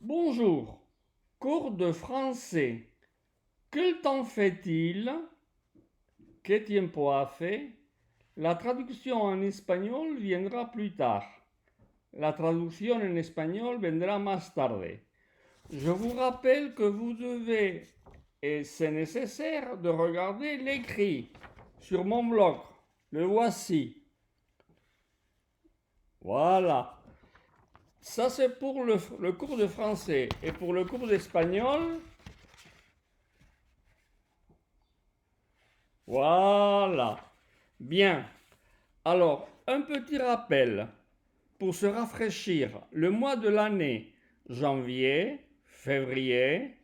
Bonjour, cours de français. Quel temps fait-il? ¿Qué tiempo hace? La traducción en español viendra plus tard. La traducción en espagnol vendra más tarde. Je vous rappelle que vous devez, et c'est nécessaire, de regarder l'écrit sur mon blog. Le voici. Voilà. Ça, c'est pour le cours de français. Et pour le cours d'espagnol, voilà. Bien. Alors, un petit rappel pour se rafraîchir. Le mois de l'année, janvier, février,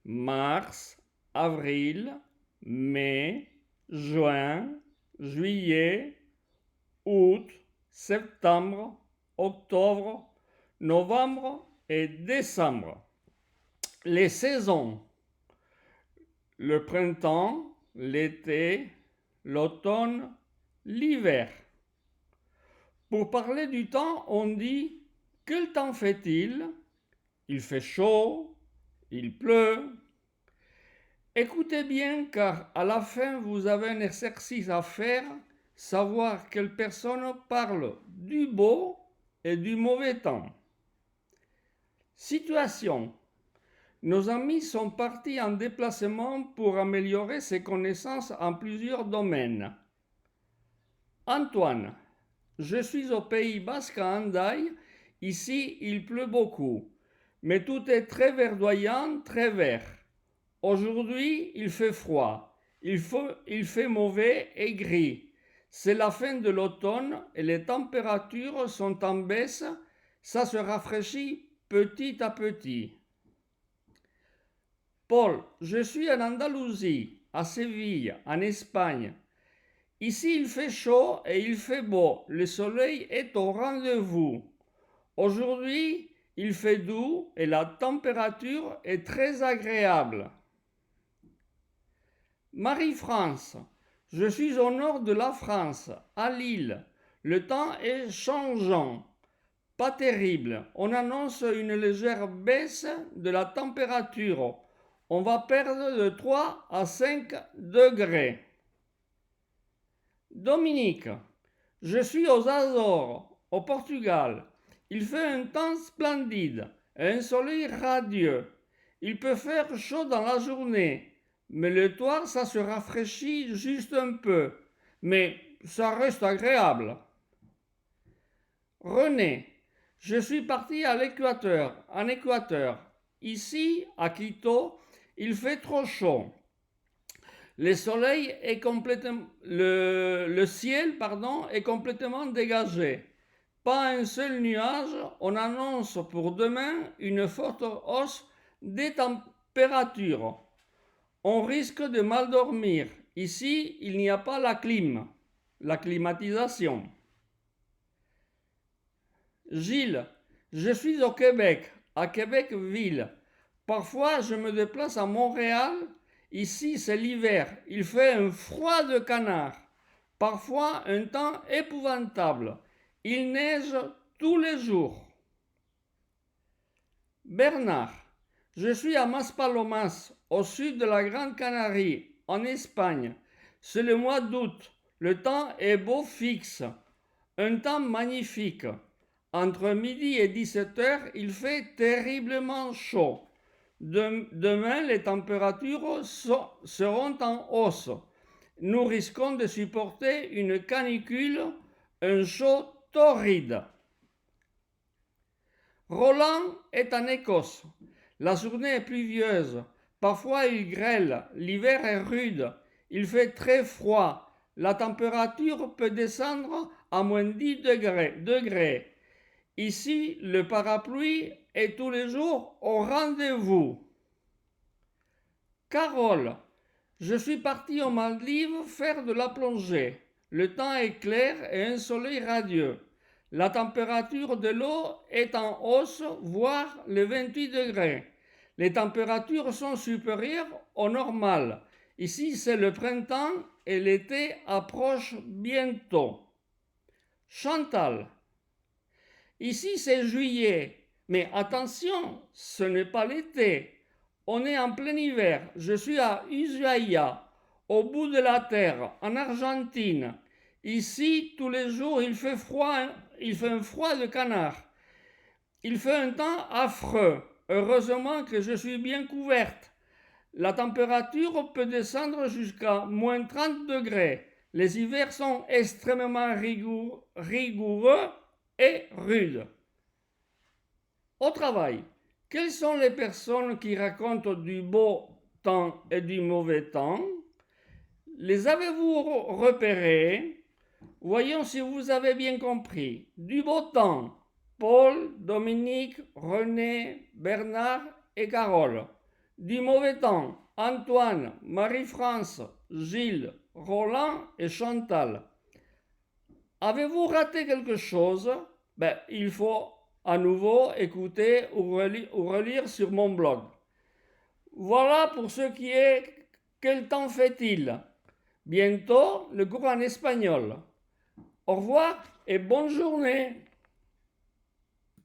mars, avril, mai, juin, juillet, août, septembre, octobre, novembre et décembre. Les saisons, le printemps, l'été, l'automne, l'hiver. Pour parler du temps, on dit « Quel temps fait-il » ? Il fait chaud, il pleut. Écoutez bien car à la fin vous avez un exercice à faire, savoir quelle personne parle du beau et du mauvais temps. Situation. Nos amis sont partis en déplacement pour améliorer ses connaissances en plusieurs domaines. Antoine. Je suis au Pays Basque à Hendaye. Ici, il pleut beaucoup. Mais tout est très verdoyant, très vert. Aujourd'hui, il fait froid. Il fait mauvais et gris. C'est la fin de l'automne et les températures sont en baisse. Ça se rafraîchit petit à petit. Paul, je suis en Andalousie, à Séville, en Espagne. Ici, il fait chaud et il fait beau. Le soleil est au rendez-vous. Aujourd'hui, il fait doux et la température est très agréable. Marie-France, je suis au nord de la France, à Lille. Le temps est changeant. Pas terrible. On annonce une légère baisse de la température. On va perdre de 3 à 5 degrés. Dominique, je suis aux Azores, au Portugal. Il fait un temps splendide, un soleil radieux. Il peut faire chaud dans la journée, mais le soir, ça se rafraîchit juste un peu. Mais ça reste agréable. René, je suis parti à l'équateur, en Équateur. Ici, à Quito, il fait trop chaud. Le ciel est complètement dégagé. Pas un seul nuage. On annonce pour demain une forte hausse des températures. On risque de mal dormir. Ici, il n'y a pas la climatisation. Gilles, je suis au Québec, à Québec-Ville. Parfois, je me déplace à Montréal. Ici, c'est l'hiver. Il fait un froid de canard. Parfois, un temps épouvantable. Il neige tous les jours. Bernard, je suis à Maspalomas, au sud de la Grande Canarie, en Espagne. C'est le mois d'août. Le temps est beau fixe. Un temps magnifique. Entre midi et 17h, il fait terriblement chaud. Demain, les températures seront en hausse. Nous risquons de supporter une canicule, un chaud torride. Roland est en Écosse. La journée est pluvieuse. Parfois il grêle. L'hiver est rude. Il fait très froid. La température peut descendre à moins 10 degrés. Ici, le parapluie est tous les jours au rendez-vous. Carole, je suis parti aux Maldives faire de la plongée. Le temps est clair et un soleil radieux. La température de l'eau est en hausse, voire les 28 degrés. Les températures sont supérieures au normal. Ici, c'est le printemps et l'été approche bientôt. Chantal, ici, c'est juillet. Mais attention, ce n'est pas l'été. On est en plein hiver. Je suis à Ushuaia, au bout de la terre, en Argentine. Ici, tous les jours, il fait froid, il fait un froid de canard. Il fait un temps affreux. Heureusement que je suis bien couverte. La température peut descendre jusqu'à moins 30 degrés. Les hivers sont extrêmement rigoureux et rudes. Au travail, quelles sont les personnes qui racontent du beau temps et du mauvais temps? Les avez-vous repérées? Voyons si vous avez bien compris. Du beau temps, Paul, Dominique, René, Bernard et Carole. Du mauvais temps, Antoine, Marie-France, Gilles, Roland et Chantal. Avez-vous raté quelque chose? Il faut à nouveau écouter ou relire sur mon blog. Voilà pour ce qui est quel temps fait-il? Bientôt le cours en espagnol. Au revoir et bonne journée.